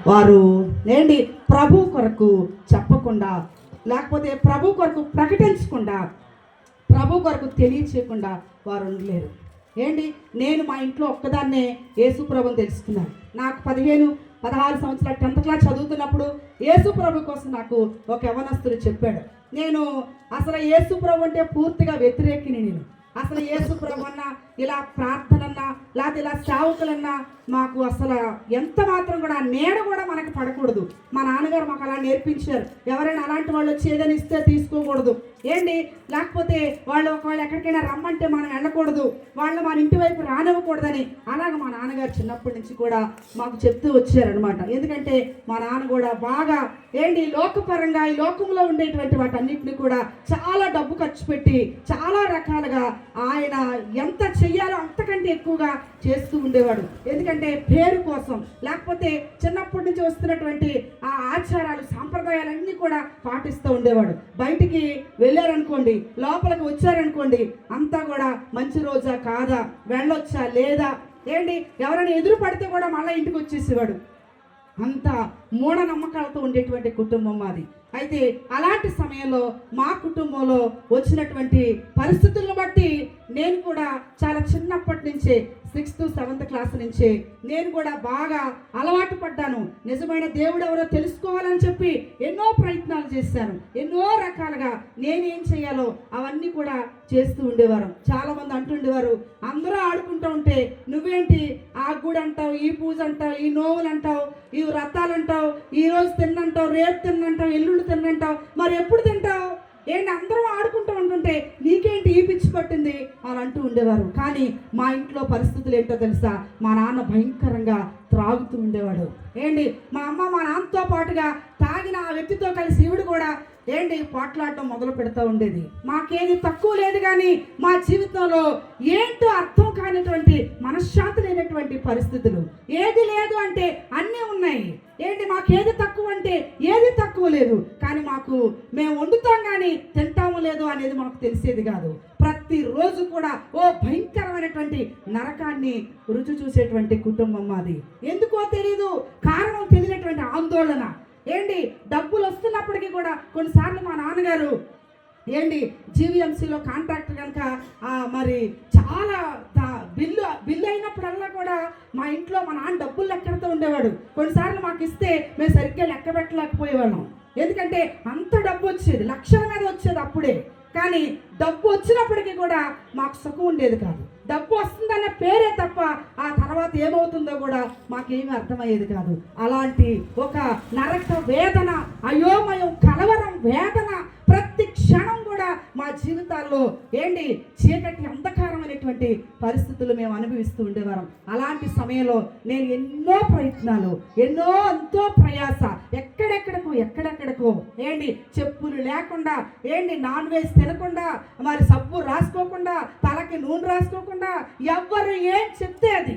వారు ఏంటి ప్రభు కొరకు చెప్పకుండా, లేకపోతే ప్రభు కొరకు ప్రకటించకుండా, ప్రభు కొరకు తెలియచేయకుండా వారు ఉండలేరు. ఏంటి, నేను మా ఇంట్లో ఒక్కదాన్నే యేసు ప్రభుని తెలుసుకున్నాను. నాకు 16 సంవత్సరాలు 10th క్లాస్ చదువుతున్నప్పుడు యేసు ప్రభు కోసం నాకు ఒక యవనస్తుడు చెప్పాడు. నేను అసలు యేసు ప్రభు అంటే పూర్తిగా వ్యతిరేకిని. నేను అసలు యేసు ప్రభు అన్నా, ఇలా ప్రార్థనన్నా, లేకపోతే ఇలా సేవకులన్నా మాకు అసలు ఎంత మాత్రం కూడా నీడ కూడా మనకి పడకూడదు. మా నాన్నగారు మాకు అలా నేర్పించారు. ఎవరైనా అలాంటి వాళ్ళు వచ్చి ఏదైనా ఇస్తే తీసుకోకూడదు. ఏంటి, లేకపోతే వాళ్ళు ఒకవేళ ఎక్కడికైనా రమ్మంటే మనం వెళ్ళకూడదు, వాళ్ళు మన ఇంటి వైపు రానివ్వకూడదని అలాగ మా నాన్నగారు చిన్నప్పటి నుంచి కూడా మాకు చెప్తూ వచ్చారనమాట. ఎందుకంటే మా నాన్న కూడా బాగా ఏంటి లోకపరంగా ఈ లోకంలో ఉండేటువంటి వాటన్నిటిని కూడా చాలా డబ్బు ఖర్చు పెట్టి చాలా రకాలుగా ఆయన ఎంత చెయ్యాలో అంతకంటే ఎక్కువగా చేస్తూ ఉండేవాడు. ఎందుకంటే పేరు కోసం, లేకపోతే చిన్నప్పటి నుంచి వస్తున్నటువంటి ఆ ఆచారాలు సాంప్రదాయాలన్నీ కూడా పాటిస్తూ ఉండేవాడు. బయటికి వెళ్ళారనుకోండి, లోపలికి వచ్చారనుకోండి, అంతా కూడా మంచి రోజా కాదా, వెళ్ళొచ్చా లేదా, ఏంటి ఎవరైనా ఎదురు పడితే కూడా మళ్ళీ ఇంటికి వచ్చేసేవాడు. అంత మూఢనమ్మకాలతో ఉండేటువంటి కుటుంబం మాది. అయితే అలాంటి సమయంలో మా కుటుంబంలో వచ్చినటువంటి పరిస్థితులను బట్టి నేను కూడా చాలా చిన్నప్పటి నుంచే 6th 7th క్లాస్ నుంచే నేను కూడా బాగా అలవాటు పడ్డాను. నిజమైన దేవుడు ఎవరో తెలుసుకోవాలని చెప్పి ఎన్నో ప్రయత్నాలు చేశాను. ఎన్నో రకాలుగా నేనేం చేయాలో అవన్నీ కూడా చేస్తూ ఉండేవారు. చాలామంది అంటుండేవారు, అందరూ ఆడుకుంటూ ఉంటే నువ్వేంటి ఆ గుడి అంటావు, ఈ పూజ అంటావు, ఈ నోవులు అంటావు, ఈ వ్రతాలు అంటావు, ఈ రోజు తిన్నంటావు, రేపు తిన్నంటావు, ఎల్లుండి తిన్నంటావు, మరి ఎప్పుడు తింటావు, ఏంటి అందరూ ఆడుకుంటూ ఉంటుంటే నీకేంటి ఈ పిచ్చి పట్టింది అని అంటూ ఉండేవారు. కానీ మా ఇంట్లో పరిస్థితులు ఏంటో తెలుసా, మా నాన్న భయంకరంగా త్రాగుతూ ఉండేవాడు. ఏంటి మా అమ్మ మా నాన్నతో పాటుగా తాగిన ఆ వ్యక్తితో కలిసి ఈవిడ కూడా ఏంటి పోట్లాడటం మొదలు పెడతా ఉండేది. మాకేది తక్కువ లేదు, కానీ మా జీవితంలో ఏంటో అర్థం కానిటువంటి మనశ్శాంతి లేనటువంటి పరిస్థితులు. ఏది లేదు అంటే అన్నీ ఉన్నాయి. ఏంటి మాకేది తక్కువ అంటే ఏది తక్కువ లేదు, కానీ మేము వండుతాం కానీ తింటాము లేదు అనేది మాకు తెలిసేది కాదు. ప్రతిరోజు కూడా ఓ భయంకరమైనటువంటి నరకాన్ని రుచి చూసేటువంటి కుటుంబం మాది. ఎందుకో తెలీదు, కారణం తెలియనటువంటి ఆందోళన. ఏంటి డబ్బులు వస్తున్నప్పటికీ కూడా కొన్నిసార్లు మా నాన్నగారు ఏంటి జీవీఎంసీలో కాంట్రాక్టర్ కనుక మరి చాలా బిల్లు అయినప్పుడల్లా కూడా మా ఇంట్లో మా నాన్న డబ్బులు లెక్కడుతూ ఉండేవాడు. కొన్నిసార్లు మాకు ఇస్తే మేము సరిగ్గా లెక్క పెట్టలేకపోయేవాళ్ళం. ఎందుకంటే అంత డబ్బు వచ్చేది, లక్షల మీద వచ్చేది అప్పుడే. కానీ డబ్బు వచ్చినప్పటికీ కూడా మాకు సుఖం ఉండేది కాదు. డబ్బు వస్తుందన్న పేరే తప్ప ఆ తర్వాత ఏమవుతుందో కూడా మాకేమీ అర్థమయ్యేది కాదు. అలాంటి ఒక నరక వేదన, అయోమయం, కలవరం, వేదన ప్రతి క్షణం కూడా మా జీవితాల్లో ఏంటి చీకటి అంధకారమైనటువంటి పరిస్థితులు మేము అనుభవిస్తూ ఉండేవారం. అలాంటి సమయంలో నేను ఎన్నో ప్రయత్నాలు, ఎంతో ప్రయాస, ఎక్కడెక్కడికో ఏంటి చెప్పులు లేకుండా, ఏంటి నాన్ వెజ్ తినకుండా, మరి సబ్బు రాసుకోకుండా, తలకి నూనె రాసుకోకుండా, ఎవ్వరు ఏం చెప్తే అది